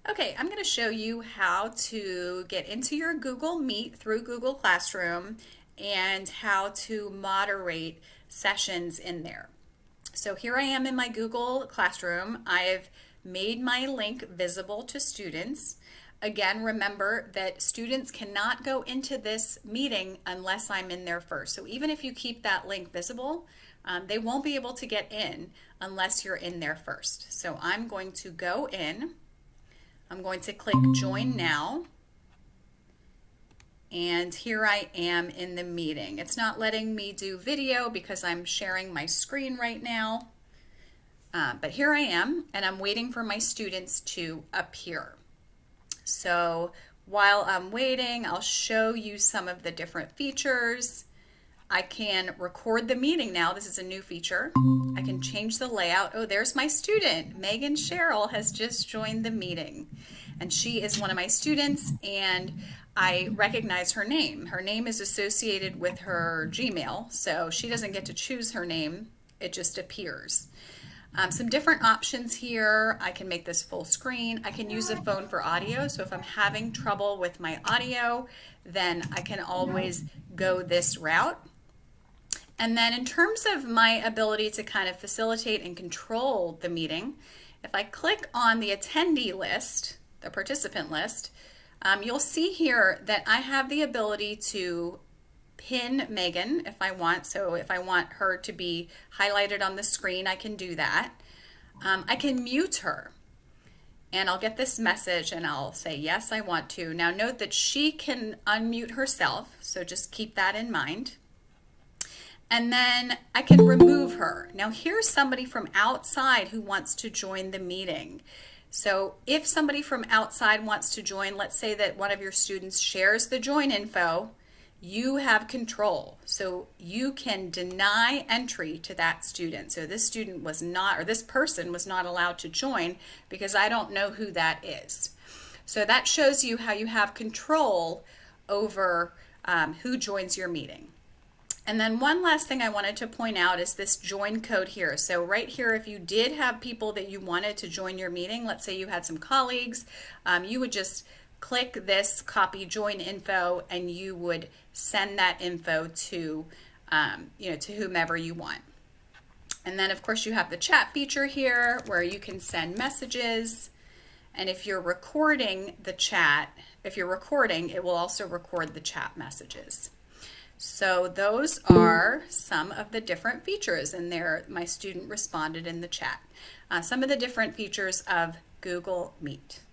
Okay, I'm going to show you how to get into your Google Meet through Google Classroom and how to moderate sessions in there. So here I am in my Google Classroom. I've made my link visible to students. Again, remember that students cannot go into this meeting unless I'm in there first. So even if you keep that link visible, they won't be able to get in unless you're in there first. So I'm going to go in. I'm going to click Join Now, and here I am in the meeting. It's not letting me do video because I'm sharing my screen right now, but here I am, and I'm waiting for my students to appear. So while I'm waiting, I'll show you some of the different features. I can record the meeting now. This is a new feature. I can change the layout. Oh, there's my student. Megan Sherrill has just joined the meeting. And she is one of my students, and I recognize her name. Her name is associated with her Gmail, so she doesn't get to choose her name. It just appears. Some different options here. I can make this full screen. I can use a phone for audio. So if I'm having trouble with my audio, then I can always go this route. And then in terms of my ability to kind of facilitate and control the meeting, if I click on the attendee list, the participant list, you'll see here that I have the ability to pin Megan if I want. So if I want her to be highlighted on the screen, I can do that. I can mute her, and I'll get this message and I'll say, yes, I want to. Now note that she can unmute herself, so just keep that in mind. And then I can remove her. Now here's somebody from outside who wants to join the meeting. So if somebody from outside wants to join, let's say that one of your students shares the join info, you have control. So you can deny entry to that student. So this student was not, or this person was not allowed to join because I don't know who that is. So that shows you how you have control over who joins your meeting. And then one last thing I wanted to point out is this join code here. So right here, if you did have people that you wanted to join your meeting, let's say you had some colleagues, you would just click this copy join info and you would send that info to, to whomever you want. And then of course you have the chat feature here where you can send messages. And if you're recording the chat, if you're recording, it will also record the chat messages. So those are some of the different features, and there my student responded in the chat. Some of the different features of Google Meet.